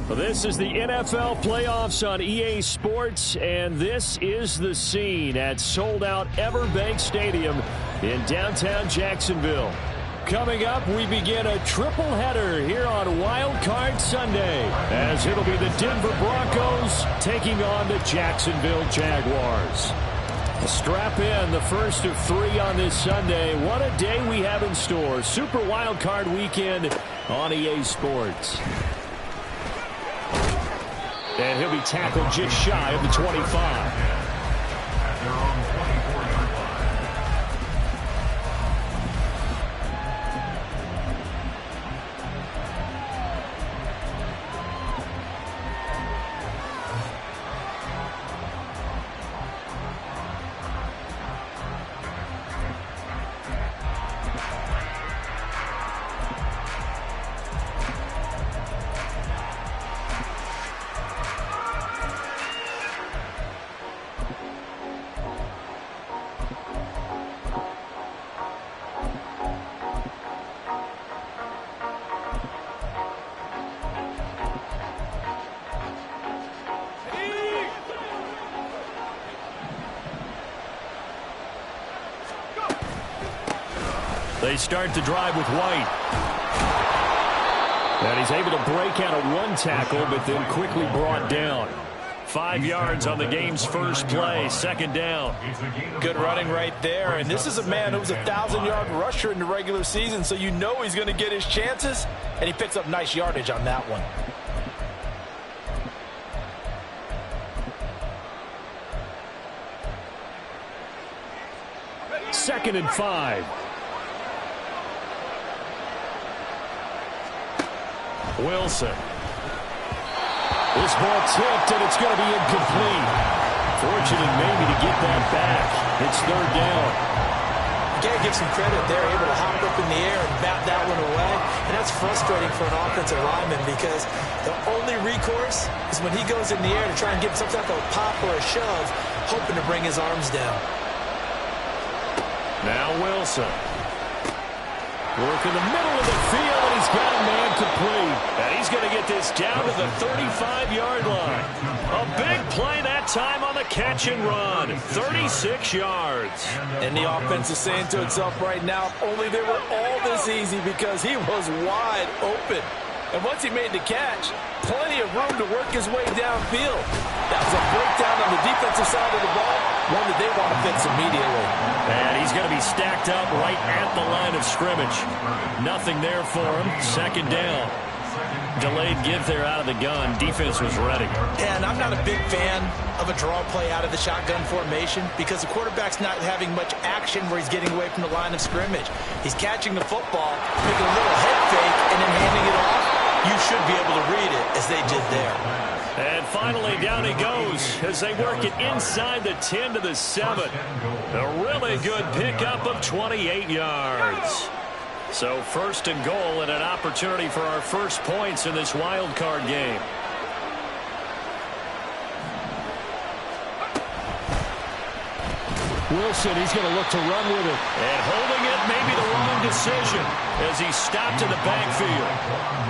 Well, this is the NFL playoffs on EA Sports, and this is the scene at sold-out Everbank Stadium in downtown Jacksonville. Coming up, we begin a triple-header here on Wildcard Sunday, as it'll be the Denver Broncos taking on the Jacksonville Jaguars. Strap in, the first of 3 on this Sunday. What a day we have in store. Super Wildcard Weekend on EA Sports. And he'll be tackled just shy of the 25. They start to drive with White. And he's able to break out of one tackle, but then quickly brought down. 5 yards on the game's first play, second down. Good running right there. And this is a man who was a 1,000-yard rusher in the regular season, so you know he's going to get his chances. And he picks up nice yardage on that one. Second and 5. Wilson. This ball tipped, and it's going to be incomplete. Fortunate maybe to get that back. It's third down. You got to give some credit. They're able to hop up in the air and bat that one away. And that's frustrating for an offensive lineman because the only recourse is when he goes in the air to try and get some type of pop or a shove, hoping to bring his arms down. Now Wilson. Work in the middle of the field, and he's got a man complete. And he's going to get this down to the 35-yard line. A big play that time on the catch and run. 36 yards. And the offense is saying to itself right now, if only they were all this easy, because he was wide open. And once he made the catch, plenty of room to work his way downfield. That was a breakdown on the defensive side of the ball, one that they want to fix immediately. And he's going to be stacked up right at the line of scrimmage. Nothing there for him. Second down. Delayed give there out of the gun. Defense was ready. And I'm not a big fan of a draw play out of the shotgun formation because the quarterback's not having much action where he's getting away from the line of scrimmage. He's catching the football, making a little head fake, and then handing it off. You should be able to read it as they did there. And finally, down he goes as they work it inside the 10 to the 7. A really good pickup of 28 yards. So first and goal, and an opportunity for our first points in this wild card game. Wilson, he's going to look to run with it. And holding it may be the wrong decision as he stopped in the backfield.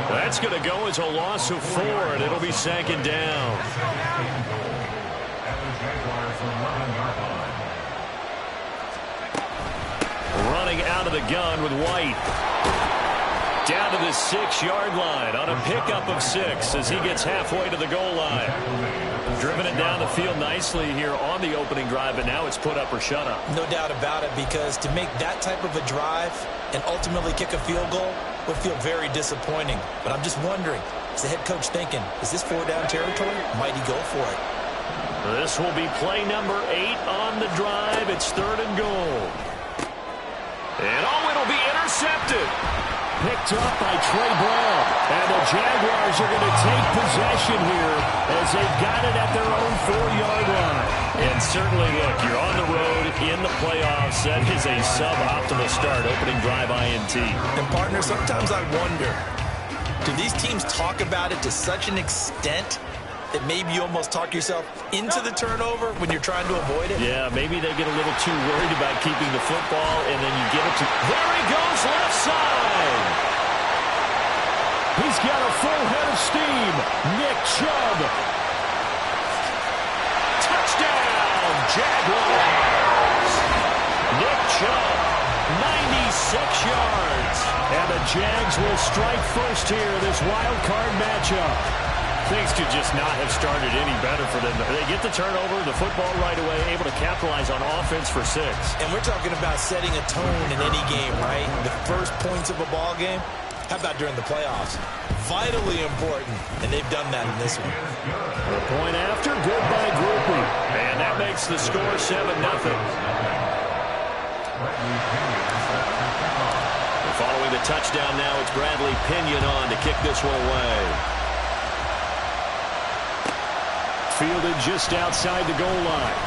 That's going to go as a loss of 4, and it'll be second down. Running out of the gun with White. Down to the 6-yard line on a pickup of 6 as he gets halfway to the goal line. Driven it down the field nicely here on the opening drive, but now it's put up or shut up. No doubt about it, because to make that type of a drive and ultimately kick a field goal would feel very disappointing. But I'm just wondering, is the head coach thinking, is this 4-down territory? Might he go for it? This will be play number 8 on the drive. It's third and goal. And it'll be intercepted. Picked up by Trey Brown. And the Jaguars are going to take possession here as they've got it at their own 4-yard line. And certainly, look, you're on the road in the playoffs. That is a suboptimal start, opening drive INT. And, partner, sometimes I wonder, do these teams talk about it to such an extent that maybe you almost talk yourself into the turnover when you're trying to avoid it? Yeah, maybe they get a little too worried about keeping the football, and then you give it to... There he goes, left side! He's got a full head of steam. Nick Chubb. Touchdown, Jaguars! Nick Chubb, 96 yards. And the Jags will strike first here, this wild card matchup. Things could just not have started any better for them. They get the turnover, the football right away, able to capitalize on offense for 6. And we're talking about setting a tone in any game, right? The first points of a ball game. How about during the playoffs? Vitally important, and they've done that in this one. The point after, good by Groupie. And that makes the score 7-0. Following the touchdown now, it's Bradley Pinion on to kick this one away. Fielded just outside the goal line.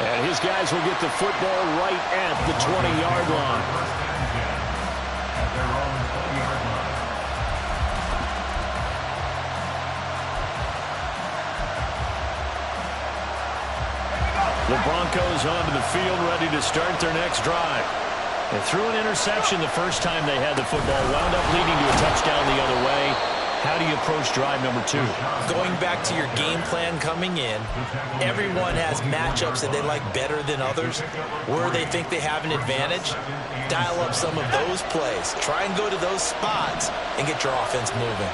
And his guys will get the football right at the 20-yard line. The Broncos onto the field, ready to start their next drive. They threw an interception the first time they had the football, wound up leading to a touchdown the other way. How do you approach drive number 2? Going back to your game plan coming in, everyone has matchups that they like better than others. Where they think they have an advantage, dial up some of those plays. Try and go to those spots and get your offense moving.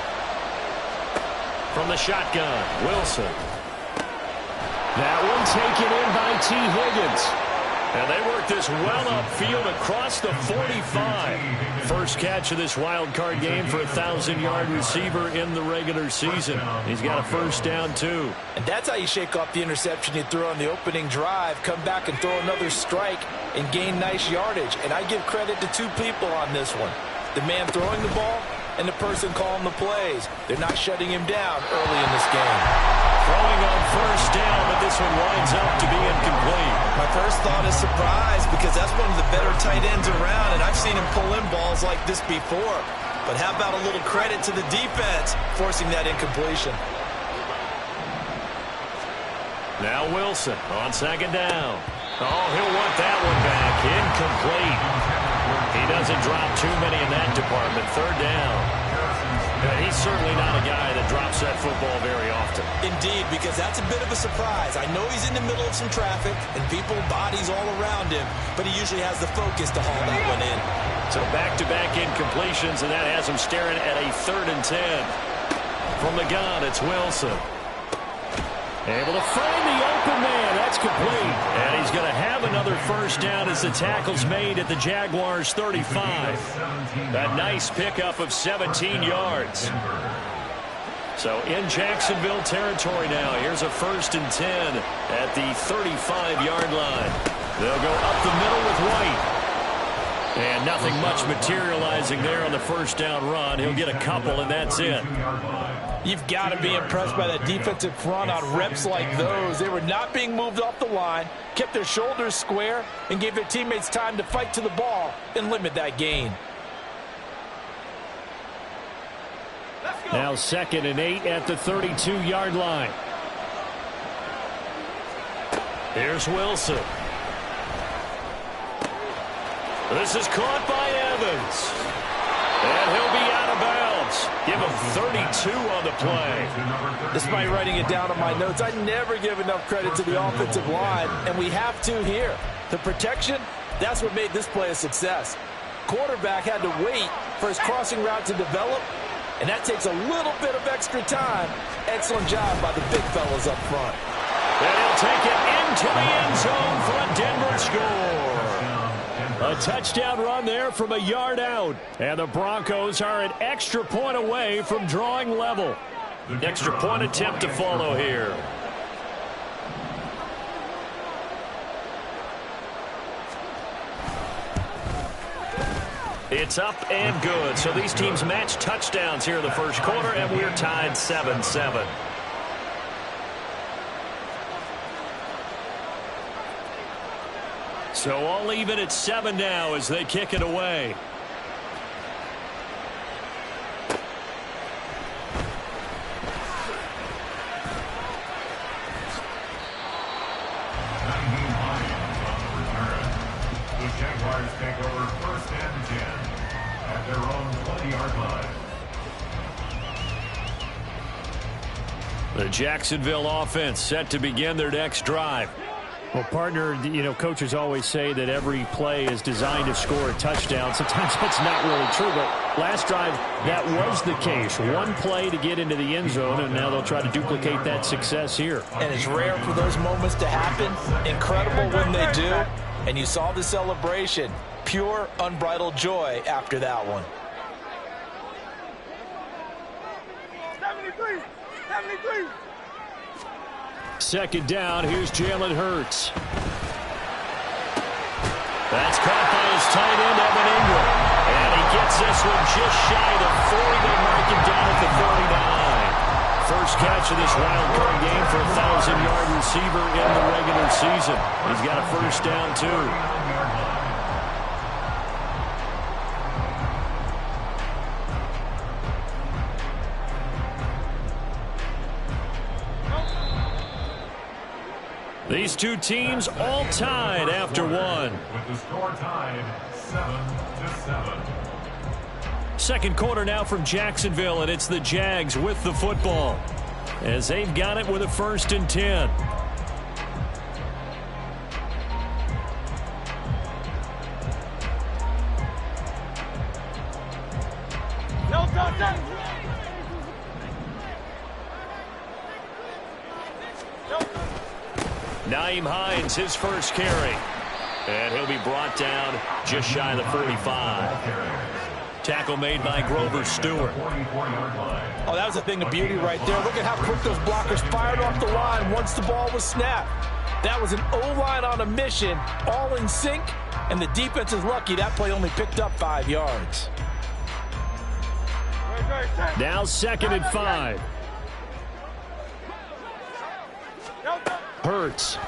From the shotgun, Wilson. That one taken in by T. Higgins. And they work this well upfield across the 45. First catch of this wild card game for a 1,000-yard receiver in the regular season. He's got a first down, too. And that's how you shake off the interception you threw on the opening drive, come back and throw another strike and gain nice yardage. And I give credit to 2 people on this one. The man throwing the ball and the person calling the plays. They're not shutting him down early in this game. Throwing on first down, but this one winds up to be incomplete. My first thought is surprise, because that's one of the better tight ends around, and I've seen him pull in balls like this before. But how about a little credit to the defense forcing that incompletion? Now Wilson on second down. Oh, he'll want that one back. Incomplete. He doesn't drop too many in that department. Third down. He's certainly not a guy that drops that football very often. Indeed, because that's a bit of a surprise. I know he's in the middle of some traffic and people, bodies all around him, but he usually has the focus to haul that one in. So back-to-back incompletions, and that has him staring at a 3rd and 10. From the gun, it's Wilson. Able to find the open man. That's complete. And he's going to have another first down as the tackle's made at the Jaguars' 35. A nice pickup of 17 yards. So in Jacksonville territory now. Here's a 1st and 10 at the 35-yard line. They'll go up the middle with White. And nothing much materializing there on the first down run. He'll get a couple, and that's it. You've got to be impressed by that defensive front on reps like those. They were not being moved off the line, kept their shoulders square, and gave their teammates time to fight to the ball and limit that gain. Now 2nd and 8 at the 32-yard line. Here's Wilson. This is caught by Evans. And he'll be out of bounds. Give him 32 on the play. Despite writing it down on my notes, I never give enough credit to the offensive line, and we have to here. The protection, that's what made this play a success. Quarterback had to wait for his crossing route to develop, and that takes a little bit of extra time. Excellent job by the big fellas up front. And he'll take it into the end zone for a Denver score. A touchdown run there from a yard out. And the Broncos are an extra point away from drawing level. Extra point attempt to follow here. It's up and good. So these teams match touchdowns here in the first quarter, and we're tied 7-7. So all even at 7 now as they kick it away. The Jaguars take over 1st and 10 at their own 20-yard line. The Jacksonville offense set to begin their next drive. Well, partner, you know, coaches always say that every play is designed to score a touchdown. Sometimes that's not really true, but last drive, that was the case. One play to get into the end zone, and now they'll try to duplicate that success here. And it's rare for those moments to happen. Incredible when they do. And you saw the celebration. Pure, unbridled joy after that one. 73. 73. Second down, here's Jalen Hurts. That's caught by his tight end, Evan Ingram. And he gets this one just shy of 40. They mark him down at the 49. First catch of this wild card game for a 1,000-yard receiver in the regular season. He's got a first down, too. These two teams all tied after one. With the score tied 7-7. Second quarter now from Jacksonville, and it's the Jags with the football as they've got it with a 1st and 10. No contact. Nyheim Hines, his first carry. And he'll be brought down just shy of the 45. Tackle made by Grover Stewart. Oh, that was a thing of beauty right there. Look at how quick those blockers fired off the line once the ball was snapped. That was an O-line on a mission, all in sync, and the defense is lucky that play only picked up 5 yards. Now 2nd and 5. Hurts.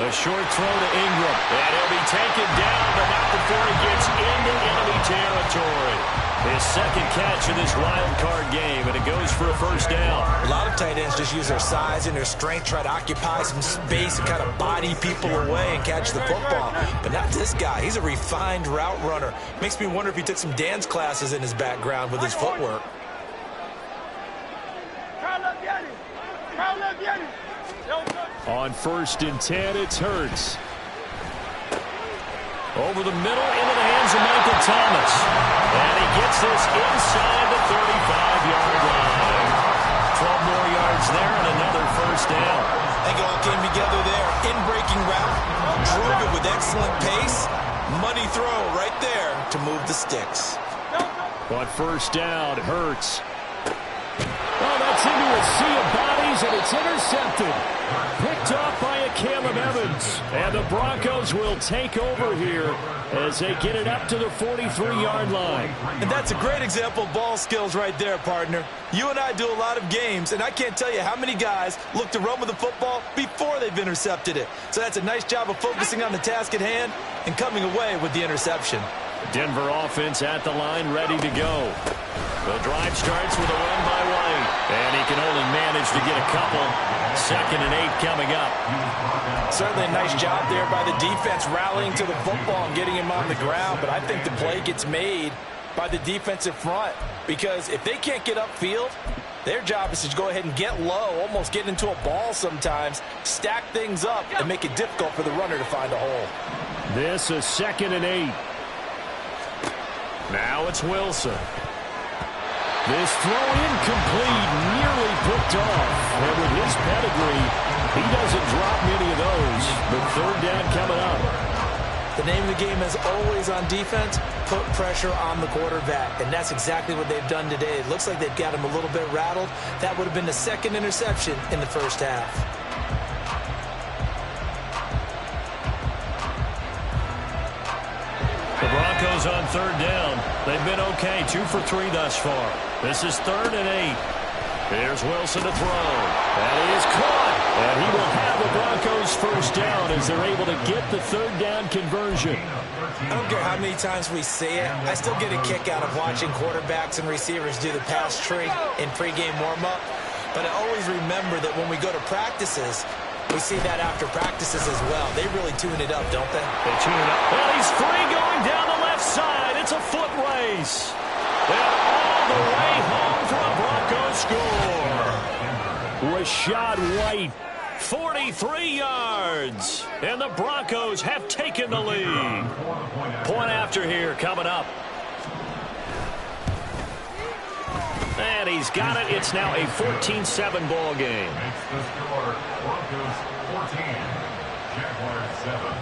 A short throw to Ingram. And he'll be taken down, but not before he gets into enemy territory. His second catch of this wild card game, and it goes for a first down. A lot of tight ends just use their size and their strength, try to occupy some space and kind of body people away and catch the football. But not this guy. He's a refined route runner. Makes me wonder if he took some dance classes in his background with his footwork. On 1st and 10, it's Hurts. Over the middle, into the hands of Michael Thomas. And he gets this inside the 35-yard line. 12 more yards there and another first down. I think it all came together there. In-breaking route, drove it with excellent pace. Money throw right there to move the sticks. On first down, Hurts. Oh, that's into a sea of bodies, and it's intercepted. Picked off by a Caleb Evans. And the Broncos will take over here as they get it up to the 43-yard line. And that's a great example of ball skills right there, partner. You and I do a lot of games, and I can't tell you how many guys look to run with the football before they've intercepted it. So that's a nice job of focusing on the task at hand and coming away with the interception. Denver offense at the line, ready to go. The drive starts with a run by White, and he can only manage to get a couple. 2nd and 8 coming up. Certainly a nice job there by the defense rallying to the football and getting him on the ground, but I think the play gets made by the defensive front because if they can't get upfield, their job is to go ahead and get low, almost get into a ball sometimes, stack things up, and make it difficult for the runner to find a hole. This is 2nd and 8. Now it's Wilson. This throw incomplete, nearly picked off. And with his pedigree, he doesn't drop many of those. But 3rd down coming up. The name of the game is always on defense, put pressure on the quarterback. And that's exactly what they've done today. It looks like they've got him a little bit rattled. That would have been the 2nd interception in the first half. The Broncos on 3rd down. They've been okay, 2 for 3 thus far. This is 3rd and 8. Here's Wilson to throw. And he is caught. And he will have the Broncos first down as they're able to get the third down conversion. I don't care how many times we see it. I still get a kick out of watching quarterbacks and receivers do the pass tree in pregame warm-up. But I always remember that when we go to practices, we see that after practices as well. They really tune it up, don't they? They tune it up. Well, he's free going down the left side. It's a foot race. And all the way home for a Broncos score. Rashad White, 43 yards. And the Broncos have taken the lead. Point after here coming up. And he's got it. It's now a 14-7 ball game. Makes the score Broncos 14, Jaguars 7.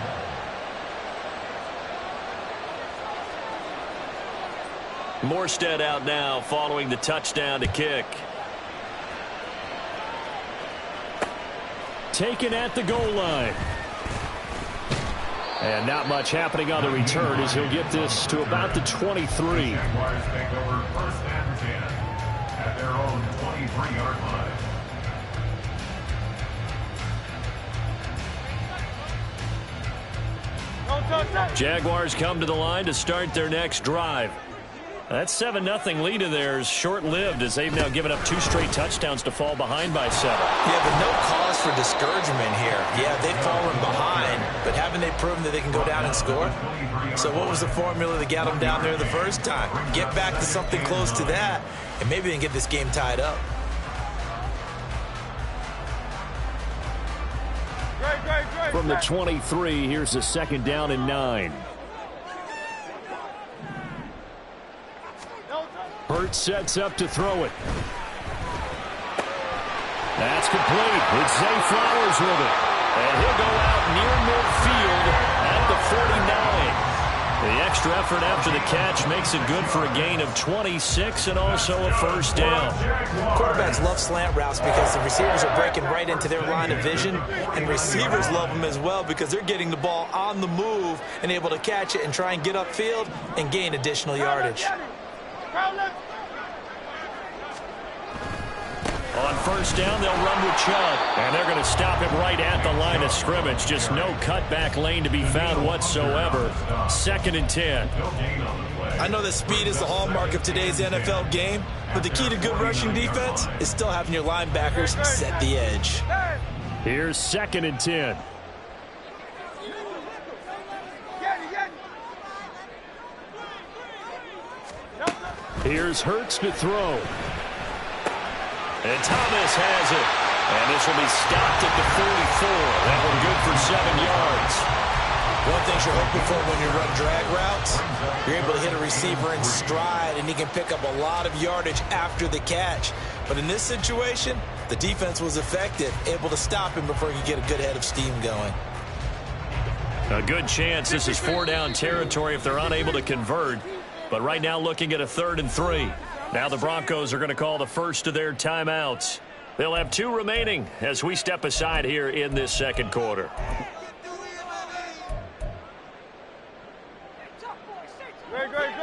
Morstead out now following the touchdown to kick. Taken at the goal line. And not much happening on the return as he'll get this to about the 23. Jaguars take over first and 10 at their own 23-yard line. Jaguars come to the line to start their next drive. That 7-0 lead of theirs short-lived as they've now given up 2 straight touchdowns to fall behind by 7. Yeah, but no cause for discouragement here. Yeah, they've fallen behind, but haven't they proven that they can go down and score? So what was the formula that got them down there the first time? Get back to something close to that, and maybe they can get this game tied up. From the 23, here's a second down and 9. Hurts sets up to throw it. That's complete. It's Zay Flowers with it. And he'll go out near midfield at the 49. The extra effort after the catch makes it good for a gain of 26 and also a first down. Quarterbacks love slant routes because the receivers are breaking right into their line of vision, and receivers love them as well because they're getting the ball on the move and able to catch it and try and get upfield and gain additional yardage. On first down, they'll run with Chubb. And they're going to stop him right at the line of scrimmage. Just no cutback lane to be found whatsoever. 2nd and 10. I know that speed is the hallmark of today's NFL game, but the key to good rushing defense is still having your linebackers set the edge. Here's 2nd and 10. Here's Hurts to throw. And Thomas has it. And this will be stopped at the 44. That one good for 7 yards. One thing you're hoping for when you run drag routes, you're able to hit a receiver in stride, and he can pick up a lot of yardage after the catch. But in this situation, the defense was effective, able to stop him before he could get a good head of steam going. A good chance this is 4-down territory if they're unable to convert. But right now looking at a 3rd and 3. Now the Broncos are going to call the first of their timeouts. They'll have 2 remaining as we step aside here in this second quarter.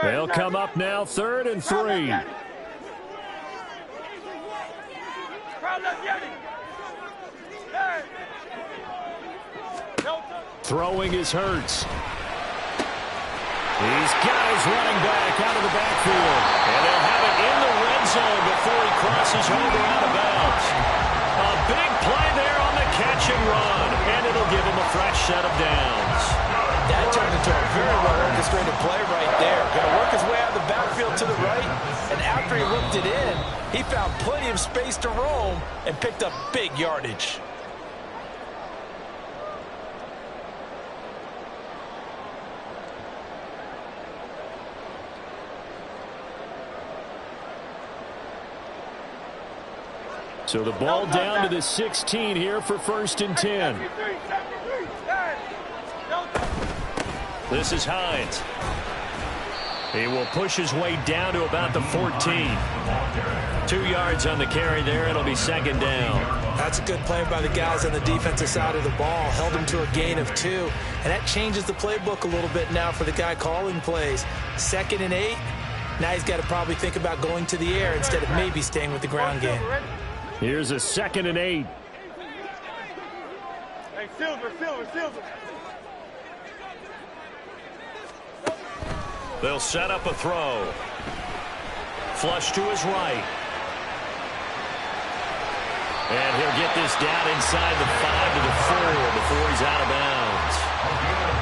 They'll come up now 3rd and 3. Throwing is Hurts. These guys running back out of the backfield. And they'll have it in the red zone before he crosses over out of bounds. A big play there on the catch and run. And it'll give him a fresh set of downs. That turned into a very well-orchestrated play right there. Going to work his way out of the backfield to the right. And after he whipped it in, he found plenty of space to roam and picked up big yardage. So the ball down to the 16 here for 1st and 10. This is Hines. He will push his way down to about the 14. 2 yards on the carry there. It'll be 2nd down. That's a good play by the guys on the defensive side of the ball. Held him to a gain of 2. And that changes the playbook a little bit now for the guy calling plays. 2nd and 8. Now he's got to probably think about going to the air instead of maybe staying with the ground game. Here's a 2nd and 8. Silver. They'll set up a throw. Flush to his right. And he'll get this down inside the 5 to the 4 before he's out of bounds.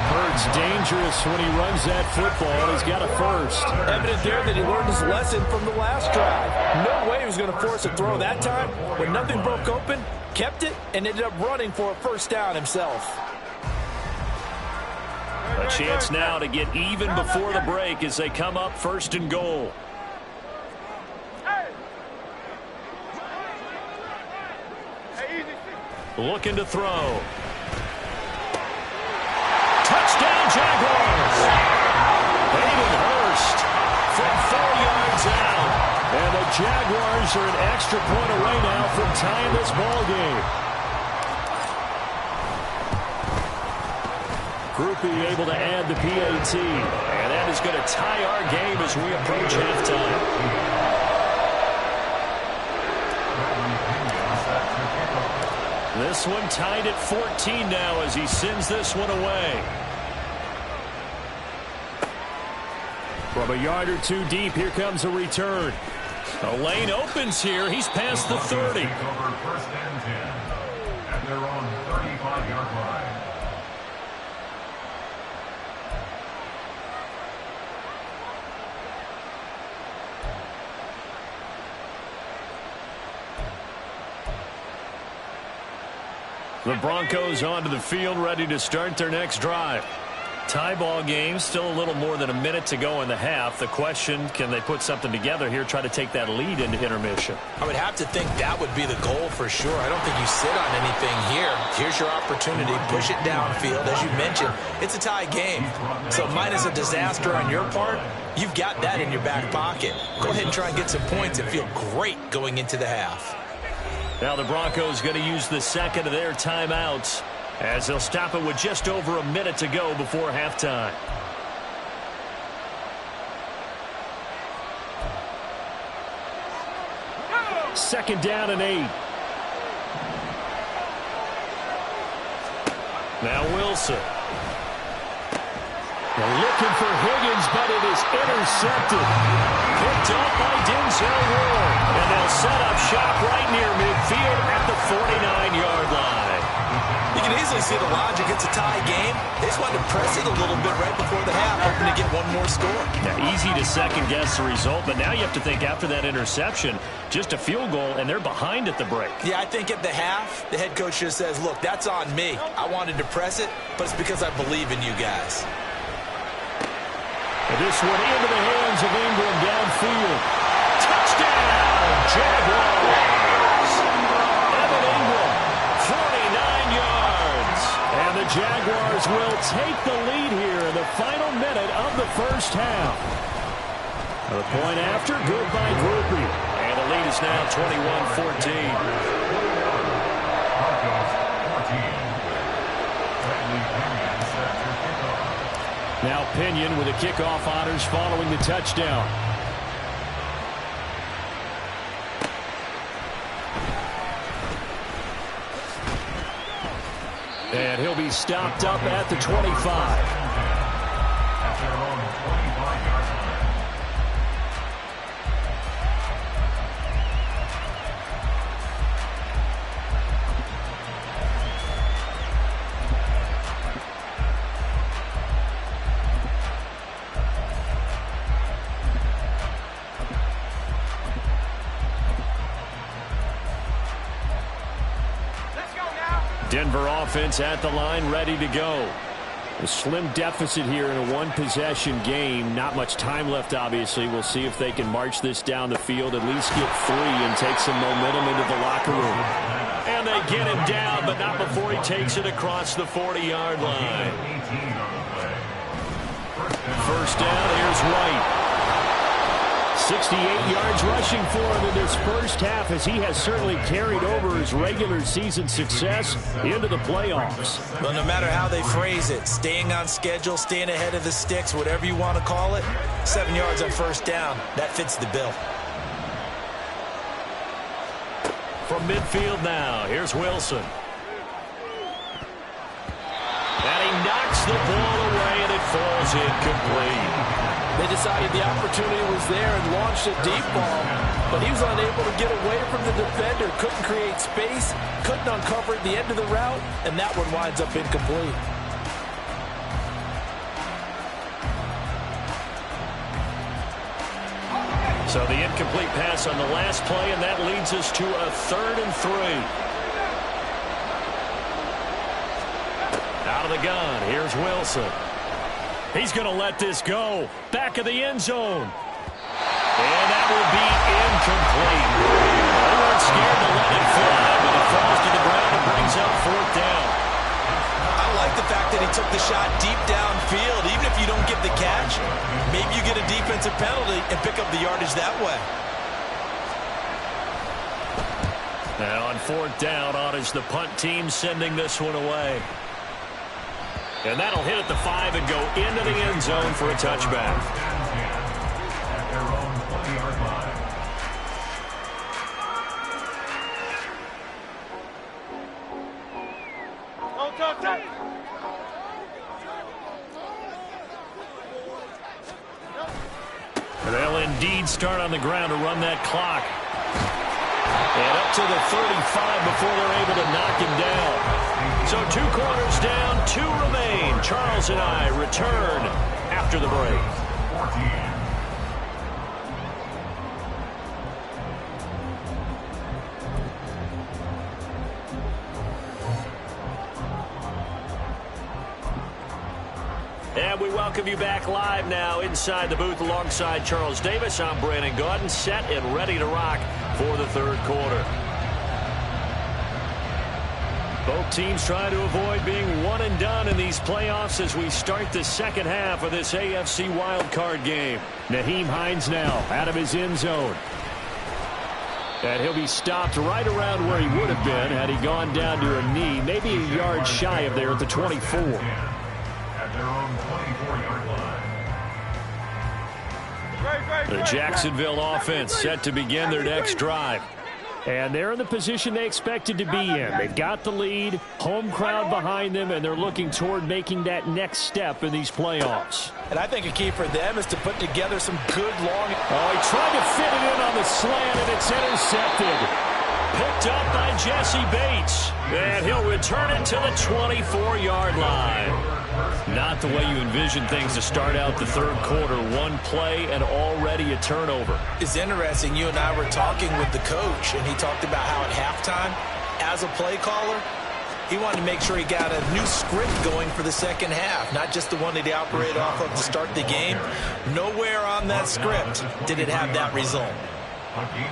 Hurts dangerous when he runs that football. He's got a first. Evident there that he learned his lesson from the last drive. No way he was going to force a throw that time. When nothing broke open, kept it, and ended up running for a first down himself. A chance now to get even before the break as they come up 1st and goal. Looking to throw. Touchdown, Jaguars! Hayden Hurst from 4 yards out. And the Jaguars are an extra point away now from tying this ball game. Groupie able to add the PAT. And that is going to tie our game as we approach halftime. This one tied at 14 now as he sends this one away. From a yard or two deep, here comes a return. The lane opens here. He's past the 30. Over 1st and 10 at their own 35-yard line. The Broncos onto the field, ready to start their next drive. Tie ball game, still a little more than a minute to go in the half. The question, can they put something together here, try to take that lead into intermission? I would have to think that would be the goal for sure. I don't think you sit on anything here. Here's your opportunity. Push it downfield. As you mentioned, it's a tie game. So minus a disaster on your part, you've got that in your back pocket. Go ahead and try and get some points and feel great going into the half. Now the Broncos going to use the second of their timeouts as they'll stop it with just over a minute to go before halftime. Second down and 8. Now Wilson. They're looking for Higgins, but it is intercepted. Picked off by Denzel Ward. And they'll set up shop right near midfield at the 49-yard line. You can easily see the logic. It's a tie game. They just wanted to press it a little bit right before the half, hoping to get one more score. Yeah, easy to second-guess the result, but now you have to think after that interception, just a field goal, and they're behind at the break. Yeah, I think at the half, the head coach just says, look, that's on me. I wanted to press it, but it's because I believe in you guys. And this one into the hands of Ingram downfield. Touchdown, Jaguars! Evan Ingram, 49 yards. And the Jaguars will take the lead here in the final minute of the first half. The point after, good by Groupie. And the lead is now 21-14. Now Pinion with the kickoff honors following the touchdown. And he'll be stopped up at the 25. Denver offense at the line, ready to go. A slim deficit here in a one-possession game. Not much time left, obviously. We'll see if they can march this down the field, at least get 3 and take some momentum into the locker room. And they get him down, but not before he takes it across the 40-yard line. First down, here's White. 68 yards rushing for him in this first half, as he has certainly carried over his regular season success into the playoffs. Well, no matter how they phrase it, staying on schedule, staying ahead of the sticks, whatever you want to call it, 7 yards on first down, that fits the bill. From midfield now, here's Wilson. goes incomplete. They decided the opportunity was there and launched a deep ball, but he was unable to get away from the defender, couldn't create space, couldn't uncover at the end of the route, and that one winds up incomplete. So the incomplete pass on the last play, and that leads us to a 3rd and 3. Out of the gun, here's Wilson. He's going to let this go. Back of the end zone. And that will be incomplete. They weren't scared to let it fly, but it falls to the ground and brings up 4th down. I like the fact that he took the shot deep downfield. Even if you don't get the catch, maybe you get a defensive penalty and pick up the yardage that way. And on 4th down, on is the punt team sending this one away. And that'll hit at the 5 and go into the end zone for a touchback. At their own 20-yard line. Don't touch it. They'll indeed start on the ground to run that clock. And up to the 35 before they're able to knock him down. So 2 quarters down, 2 remain. Charles and I return after the break. 14. And we welcome you back live now inside the booth alongside Charles Davis. I'm Brandon Gaudin, set and ready to rock for the 3rd quarter. Both teams trying to avoid being one and done in these playoffs as we start the 2nd half of this AFC Wildcard game. Nyheim Hines now out of his end zone. And he'll be stopped right around where he would have been had he gone down to a knee, maybe a yard shy of there at the 24. At their own 24-yard line. The Jacksonville offense set to begin their next drive. And they're in the position they expected to be in. They've got the lead, home crowd behind them, and they're looking toward making that next step in these playoffs. And I think a key for them is to put together some good long... Oh, he tried to fit it in on the slant, and it's intercepted. Picked up by Jesse Bates. And he'll return it to the 24-yard line. Not the way you envision things to start out the 3rd quarter. 1 play and already a turnover. It's interesting. You and I were talking with the coach, and he talked about how at halftime, as a play caller, he wanted to make sure he got a new script going for the 2nd half, not just the one that he operated off of to start the game. Nowhere on that script did it have that result.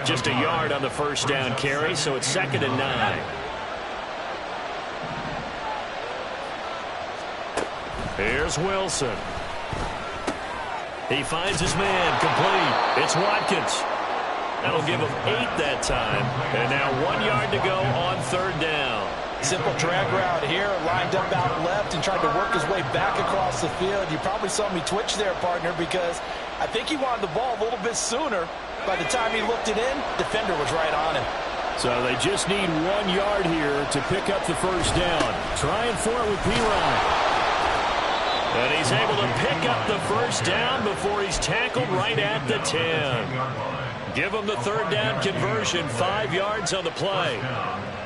Just a yard on the 1st down carry, so it's 2nd and 9. Here's Wilson. He finds his man, complete. It's Watkins. That'll give him 8 that time. And now 1 yard to go on 3rd down. Simple drag route here, lined up out left and tried to work his way back across the field. You probably saw me twitch there, partner, because I think he wanted the ball a little bit sooner. By the time he looked it in, defender was right on him. So they just need 1 yard here to pick up the 1st down. Trying for it with P-Ryan. And he's able to pick up the 1st down before he's tackled right at the 10. Give him the 3rd down conversion, 5 yards on the play.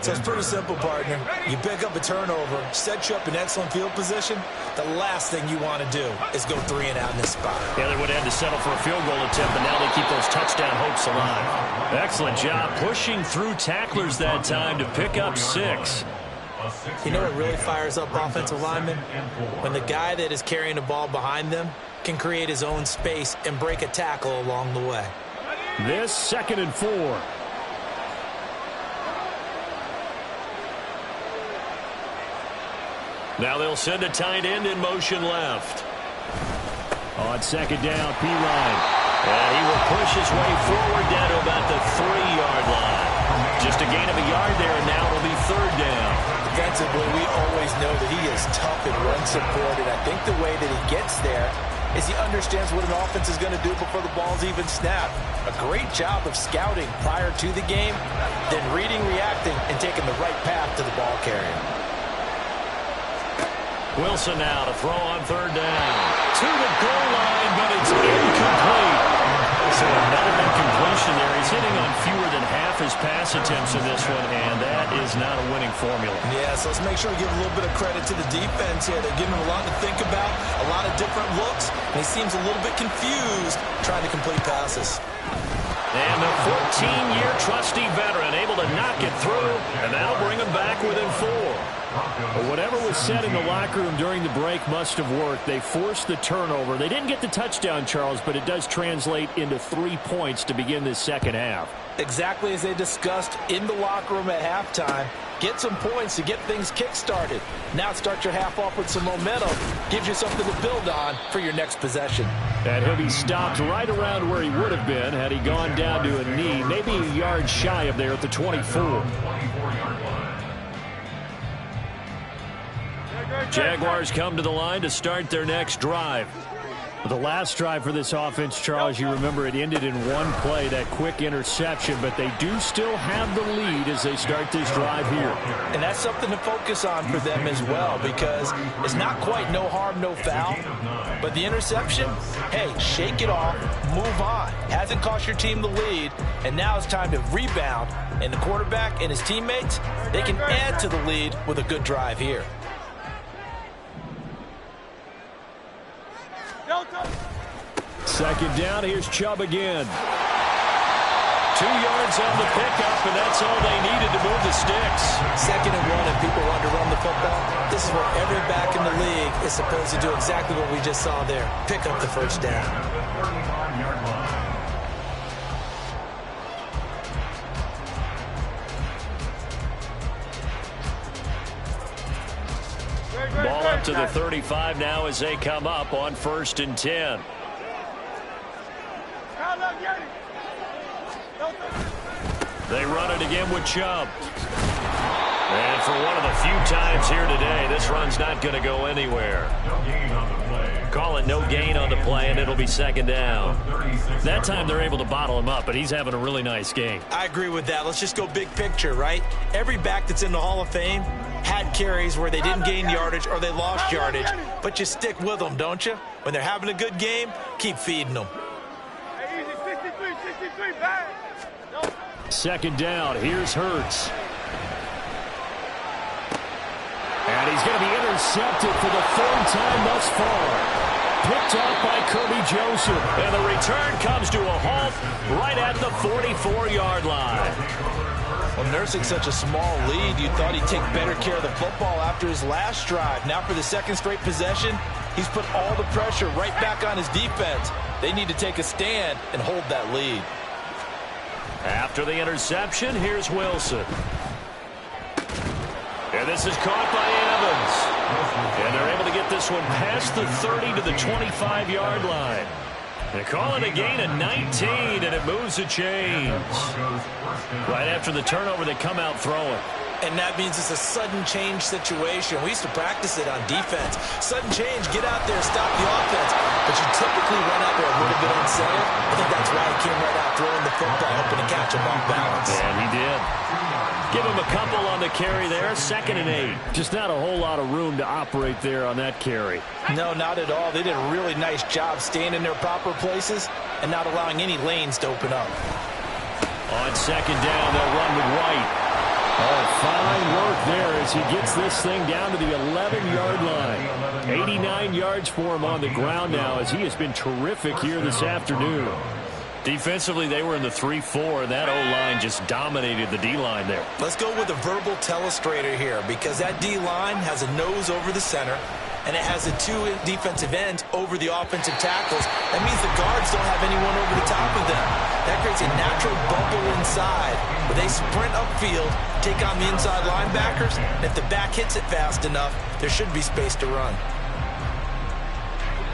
So it's pretty simple, partner. You pick up a turnover, set you up in excellent field position. The last thing you want to do is go 3 and out in this spot. Yeah, they would have to settle for a field goal attempt, but now they keep those touchdown hopes alive. Excellent job pushing through tacklers that time to pick up 6. You know what really fires up offensive linemen? When the guy that is carrying the ball behind them can create his own space and break a tackle along the way. This 2nd and 4. Now they'll send a tight end in motion left. On 2nd down, P-Ryan. And he will push his way forward down to about the 3-yard line. Just a gain of a yard there, and now it'll be 3rd down. Defensively, we always know that he is tough and run support, and I think the way that he gets there is he understands what an offense is going to do before the ball's even snapped. A great job of scouting prior to the game, then reading, reacting, and taking the right path to the ball carrier. Wilson now to throw on third down. To the goal line, but it's incomplete. So another incompletion there. He's hitting on fewer than half his pass attempts in this one, and that is not a winning formula. Yeah, so let's make sure we give a little bit of credit to the defense here. They're giving him a lot to think about, a lot of different looks, and he seems a little bit confused trying to complete passes. And the 14-year trusty veteran able to knock it through, and that'll bring him back within 4. But whatever was said in the locker room during the break must have worked. They forced the turnover. They didn't get the touchdown, Charles, but it does translate into 3 points to begin this second half. Exactly as they discussed in the locker room at halftime. Get some points to get things kick-started. Now start your half off with some momentum. Gives you something to build on for your next possession. And he'll be stopped right around where he would have been had he gone down to a knee, maybe a yard shy of there at the 24. Jaguars come to the line to start their next drive. The last drive for this offense, Charles, you remember it ended in one play, that quick interception, but they do still have the lead as they start this drive here. And that's something to focus on for them as well, because it's not quite no harm, no foul, but the interception, hey, shake it off, move on. Hasn't cost your team the lead, and now it's time to rebound, and the quarterback and his teammates, they can add to the lead with a good drive here. Second down, here's Chubb again. 2 yards on the pickup, and that's all they needed to move the sticks. 2nd and 1, if people want to run the football, this is where every back in the league is supposed to do exactly what we just saw there. Pick up the first down. Ball up to the 35 now as they come up on 1st and 10. They run it again with Chubb. And for one of the few times here today, this run's not going to go anywhere. Call it no gain on the play, and it'll be 2nd down. That time they're able to bottle him up, but he's having a really nice game. I agree with that. Let's just go big picture, right? Every back that's in the Hall of Fame had carries where they didn't gain yardage or they lost yardage, but you stick with them, don't you? When they're having a good game, keep feeding them. 2nd down, here's Hurts. And he's going to be intercepted for the 3rd time thus far. Picked off by Kirby Joseph. And the return comes to a halt right at the 44-yard line. Well, nursing such a small lead, you thought he'd take better care of the football after his last drive. Now for the 2nd straight possession, he's put all the pressure right back on his defense. They need to take a stand and hold that lead. After the interception, here's Wilson. And this is caught by Evans. And they're able to get this one past the 30 to the 25-yard line. They call it a gain of 19, and it moves the chains. Right after the turnover, they come out throwing. And that means it's a sudden change situation. We used to practice it on defense. Sudden change, get out there, stop the offense. But you typically run out there a little bit unsettled. I think that's why he came right out throwing the football, hoping to catch him off balance. And he did. Give him a couple on the carry there, 2nd and 8. Just not a whole lot of room to operate there on that carry. No, not at all. They did a really nice job staying in their proper places and not allowing any lanes to open up. On 2nd down, they'll run with White. Oh, fine work there as he gets this thing down to the 11-yard line. 89 yards for him on the ground now as he has been terrific here this afternoon. Defensively, they were in the 3-4, and that O-line just dominated the D-line there. Let's go with a verbal telestrator here, because that D-line has a nose over the center, and it has the 2 defensive ends over the offensive tackles. That means the guards don't have anyone over the top of them. That creates a natural bubble inside, where they sprint upfield, take on the inside linebackers, and if the back hits it fast enough, there should be space to run.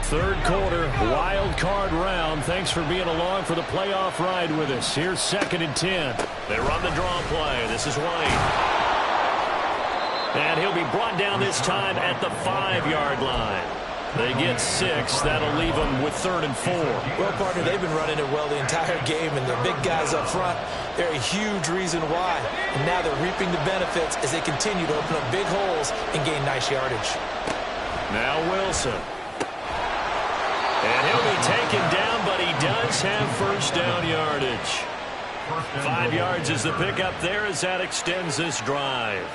3rd quarter, wild card round. Thanks for being along for the playoff ride with us. Here's 2nd and 10. They run the draw play. This is White. And he'll be brought down this time at the 5-yard line. They get 6. That'll leave them with 3rd and 4. Well, partner, they've been running it well the entire game, and the big guys up front, they're a huge reason why. And now they're reaping the benefits as they continue to open up big holes and gain nice yardage. Now Wilson. And he'll be taken down, but he does have first down yardage. 5 yards is the pickup there as that extends this drive.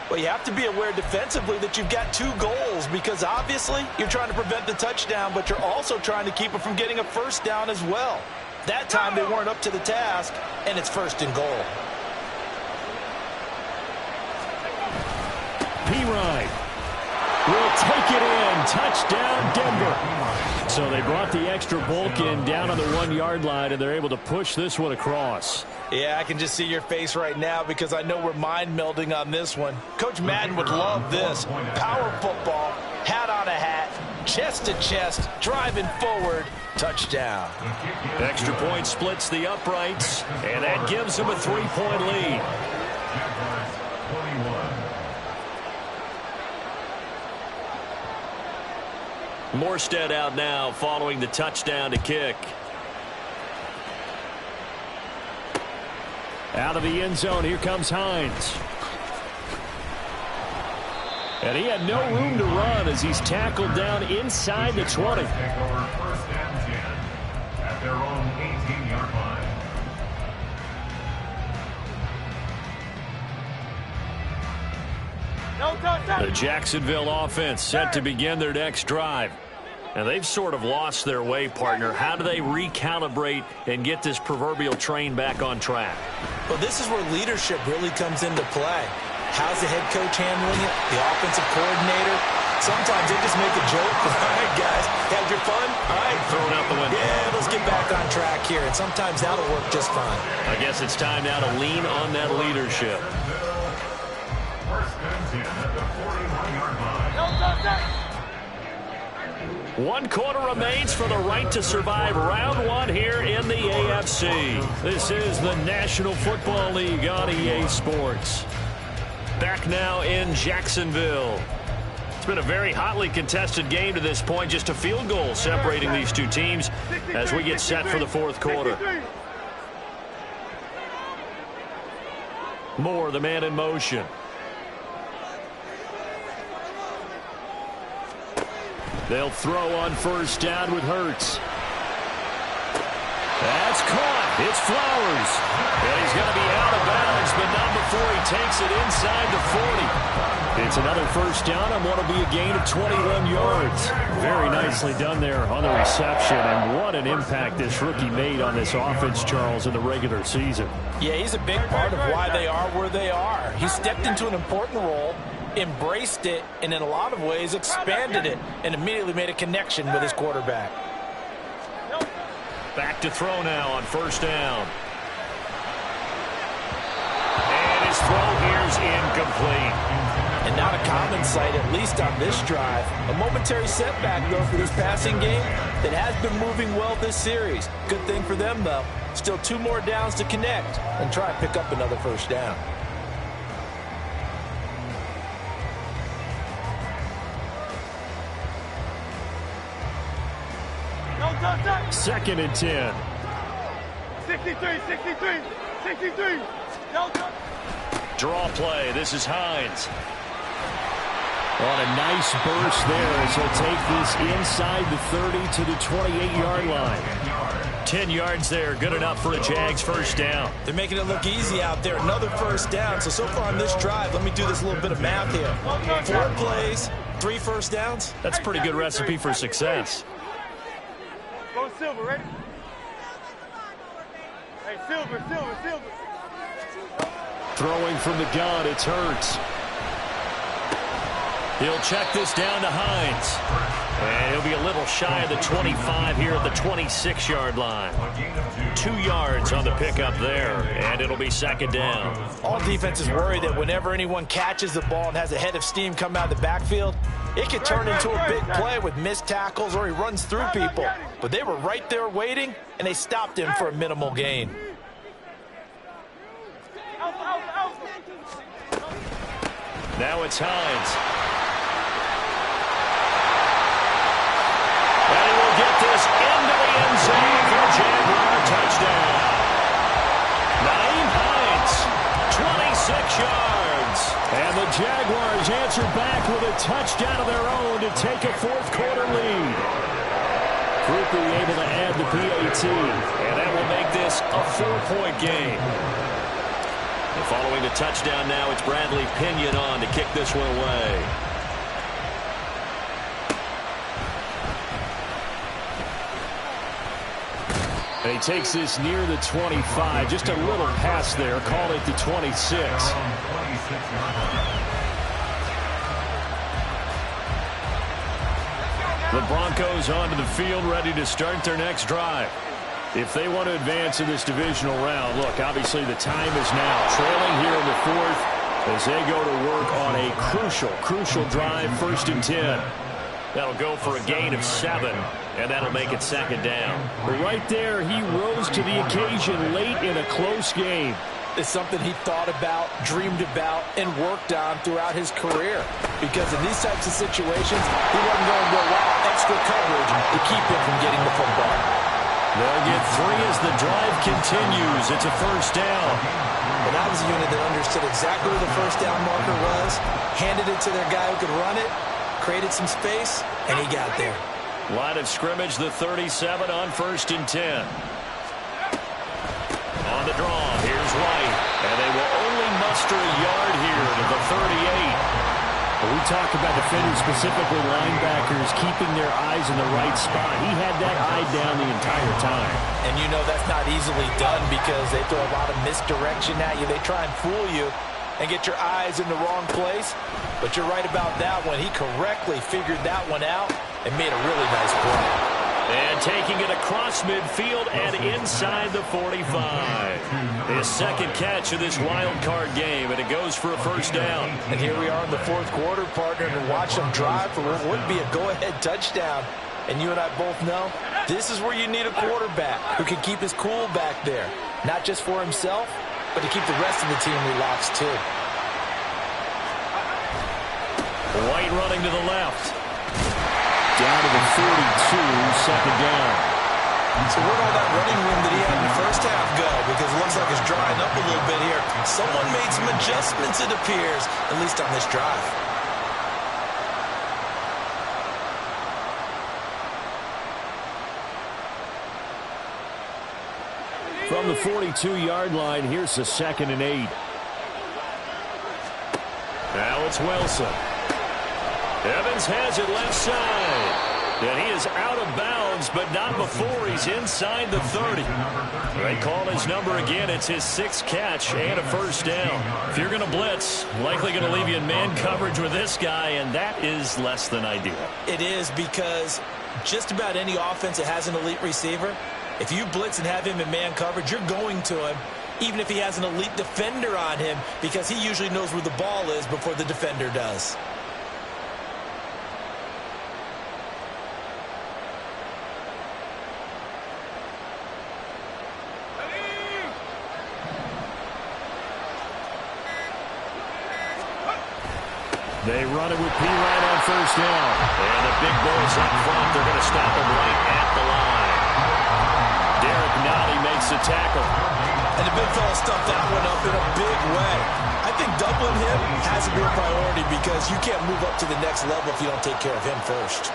Well, you have to be aware defensively that you've got 2 goals because obviously you're trying to prevent the touchdown, but you're also trying to keep it from getting a first down as well. That time they weren't up to the task, and it's first and goal. P-Ride will take it in. Touchdown, Denver. So they brought the extra bulk in down on the 1-yard line, and they're able to push this one across. Yeah, I can just see your face right now because I know we're mind melding on this one. Coach Madden would love this. Power football, hat on a hat, chest to chest, driving forward, touchdown. Extra point splits the uprights, and that gives them a 3-point lead. Morstead out now following the touchdown to kick. Out of the end zone, here comes Hines. And he had no room to run as he's tackled down inside the 20. Take over first and 10 at their own 18-yard line. No touchdown. The Jacksonville offense set to begin their next drive. And they've sort of lost their way, partner. How do they recalibrate and get this proverbial train back on track? Well, this is where leadership really comes into play. How's the head coach handling it? The offensive coordinator? Sometimes they just make a joke. All right, guys, had your fun? All right. Throw it out the window. Yeah, let's get back on track here. And sometimes that'll work just fine. I guess it's time now to lean on that leadership. First and 10 at the 41-yard line. No touchdown. 1 quarter remains for the right to survive round 1 here in the AFC. This is the National Football League on EA Sports. Back now in Jacksonville. It's been a very hotly contested game to this point. Just a field goal separating these two teams as we get set for the 4th quarter. Moore, the man in motion. They'll throw on first down with Hurts. That's caught. It's Flowers. And he's going to be out of bounds, but not before he takes it inside the 40. It's another first down on what will be a gain of 21 yards. Very nicely done there on the reception, and what an impact this rookie made on this offense, Charles, in the regular season. Yeah, he's a big part of why they are where they are. He stepped into an important role, embraced it, and in a lot of ways expanded it, and immediately made a connection with his quarterback. Back to throw now on first down. And his throw here's incomplete. And not a common sight, at least on this drive. A momentary setback, though, for this passing game that has been moving well this series. Good thing for them, though. Still 2 more downs to connect and try and pick up another first down. No touchdown. 2nd and 10. 63. No touchdown. Draw play. This is Hines. On a nice burst there as he'll take this inside the 30 to the 28-yard line. 10 yards there. Good enough for a Jags first down. They're making it look easy out there. Another first down. So far on this drive, let me do this little bit of math here. 4 plays, 3 first downs. That's a pretty good recipe for success. Go Silver, ready? Hey, Silver. Throwing from the gun, it's Hurts. He'll check this down to Hines. And he'll be a little shy of the 25 here at the 26-yard line. 2 yards on the pickup there, and it'll be 2nd down. All defenses worry that whenever anyone catches the ball and has a head of steam come out of the backfield, it could turn into a big play with missed tackles or he runs through people. But they were right there waiting, and they stopped him for a minimal gain. Now it's Hines. And he will get this into the end zone for a Jaguar touchdown. Naeem Hines, 26 yards. And the Jaguars answer back with a touchdown of their own to take a fourth-quarter lead. Krupe able to add the PAT, and that will make this a 4-point game. And following the touchdown now, it's Bradley Pinion on to kick this one away. And he takes this near the 25, just a little pass there, call it the 26. The Broncos onto the field, ready to start their next drive. If they want to advance in this divisional round, look, obviously the time is now. Trailing here in the fourth as they go to work on a crucial drive, 1st and 10. That'll go for a gain of 7, and that'll make it 2nd down. But right there, he rose to the occasion late in a close game. It's something he thought about, dreamed about, and worked on throughout his career. Because in these types of situations, he wasn't going to go out extra coverage to keep him from getting the football. They'll get 3 as the drive continues. It's a 1st down. And that was a unit that understood exactly where the 1st down marker was, handed it to their guy who could run it, created some space, and he got there. Line of scrimmage, the 37 on 1st and 10. On the draw, here's White. And they will only muster a yard here to the 38. We talk about defenders, specifically linebackers, keeping their eyes in the right spot. He had that eye down the entire time. And you know that's not easily done because they throw a lot of misdirection at you. They try and fool you and get your eyes in the wrong place. But you're right about that one. He correctly figured that one out and made a really nice play. And taking it across midfield and inside the 45. His 2nd catch of this wild card game, and it goes for a 1st down. And here we are in the 4th quarter, partner, and watch them drive for what would be a go-ahead touchdown. And you and I both know this is where you need a quarterback who can keep his cool back there. Not just for himself, but to keep the rest of the team relaxed too. White running to the left. Down to the 42, 2nd down. So where'd all that running room that he had in the 1st half go? Because it looks like it's drying up a little bit here. Someone made some adjustments, it appears, at least on this drive. From the 42-yard line, here's the 2nd and 8. Now it's Wilson. Evans has it left side. And he is out of bounds, but not before he's inside the 30. They call his number again. It's his 6th catch and a 1st down. If you're going to blitz, likely going to leave you in man coverage with this guy, and that is less than ideal. It is, because just about any offense that has an elite receiver, if you blitz and have him in man coverage, you're going to him, even if he has an elite defender on him, because he usually knows where the ball is before the defender does. They run it with P. Ryan on 1st down. And the big boys up front, they're going to stop him right at the line. Derek Nolly makes the tackle. And the big fella stuffed that one up in a big way. I think doubling him has to be a priority because you can't move up to the next level if you don't take care of him first.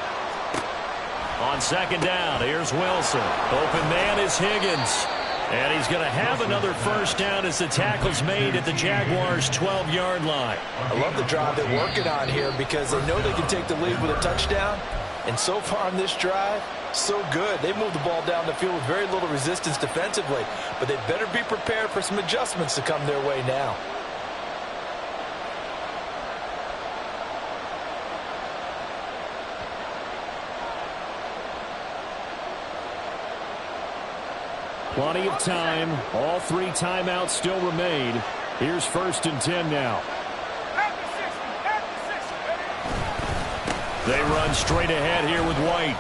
On 2nd down, here's Wilson. Open man is Higgins. And he's going to have another 1st down as the tackle's made at the Jaguars' 12-yard line. I love the drive they're working on here because they know they can take the lead with a touchdown. And so far on this drive, so good. They moved the ball down the field with very little resistance defensively. But they better be prepared for some adjustments to come their way now. Plenty of time. All 3 timeouts still remain. Here's 1st and 10 now. They run straight ahead here with White.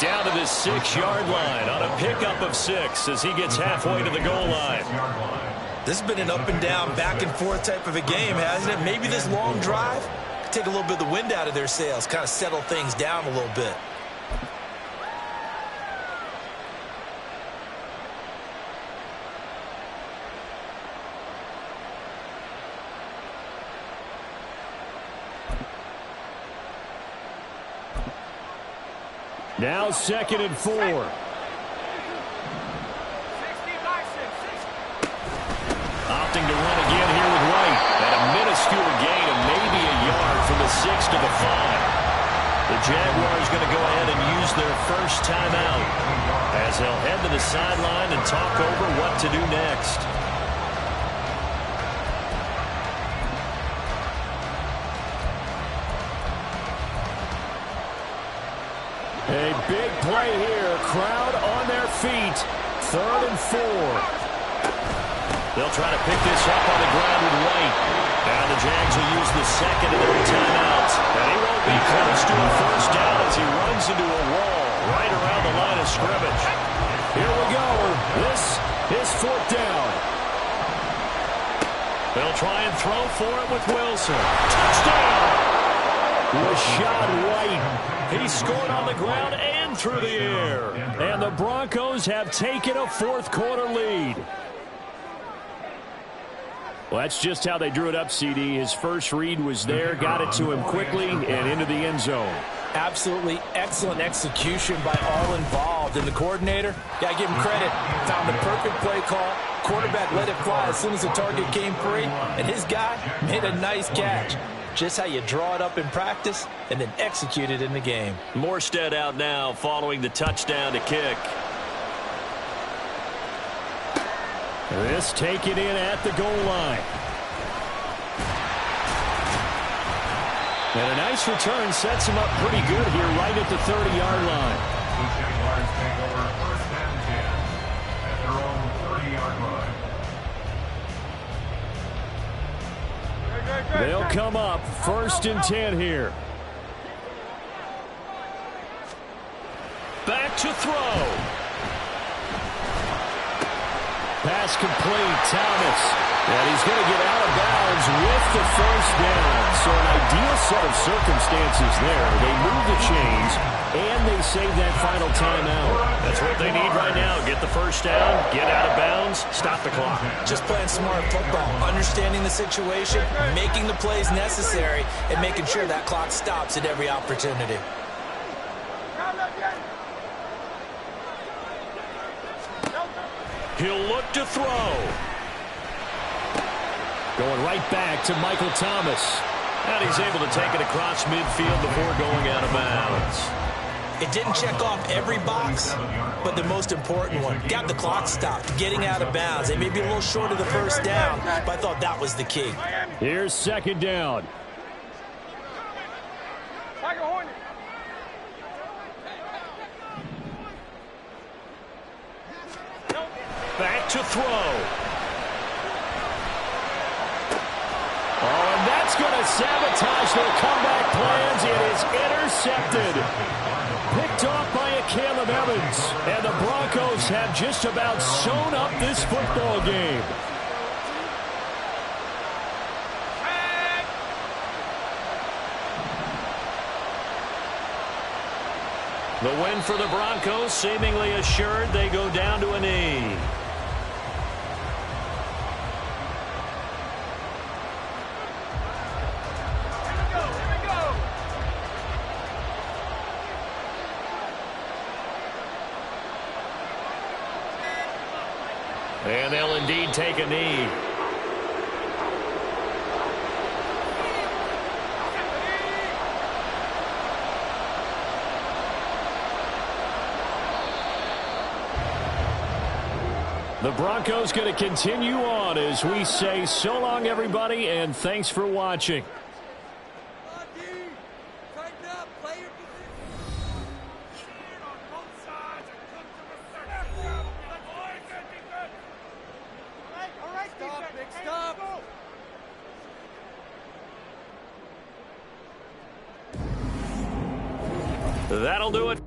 Down to the 6-yard line on a pickup of 6 as he gets halfway to the goal line. This has been an up and down, back and forth type of a game, hasn't it? Maybe this long drive could take a little bit of the wind out of their sails, kind of settle things down a little bit. Now 2nd and 4. Opting to run again here with White. At a minuscule gain of maybe a yard from the 6 to the 5. The Jaguars going to go ahead and use their first timeout as they'll head to the sideline and talk over what to do next. A big play here. Crowd on their feet. 3rd and 4. They'll try to pick this up on the ground with White. Now the Jags will use the 2nd of their timeouts. And he won't be close to a first down as he runs into a wall right around the line of scrimmage. Here we go. This is 4th down. They'll try and throw for it with Wilson. Touchdown! Rashad White. He scored on the ground and through the air. And the Broncos have taken a 4th quarter lead. Well, that's just how they drew it up, CD. His first read was there, got it to him quickly, and into the end zone. Absolutely excellent execution by all involved. And the coordinator, got to give him credit, found the perfect play call. Quarterback let it fly as soon as the target came free, and his guy made a nice catch. Just how you draw it up in practice and then execute it in the game. Morstead out now following the touchdown to kick. This taken in at the goal line. And a nice return sets him up pretty good here right at the 30-yard line. The Jaguars take over 1st and 10 at their own 30-yard line. They'll come up 1st and 10 here. Back to throw. Pass complete, Thomas. And he's going to get out of bounds with the first down. So an ideal set of circumstances there. They move the chains, and they save that final timeout. That's what they need right now. Get the first down, get out of bounds, stop the clock. Just playing smart football, understanding the situation, making the plays necessary, and making sure that clock stops at every opportunity. He'll look to throw. Going right back to Michael Thomas. And he's able to take it across midfield before going out of bounds. It didn't check off every box, but the most important one. Got the clock stopped, getting out of bounds. They may be a little short of the first down, but I thought that was the key. Here's 2nd down. Back to throw. Oh, and that's going to sabotage their comeback plans. It is intercepted. Picked off by a Caleb Evans. And the Broncos have just about sewn up this football game. The win for the Broncos seemingly assured. They go down to a knee. And they'll indeed take a knee. The Broncos going to continue on as we say so long, everybody, and thanks for watching. That'll do it.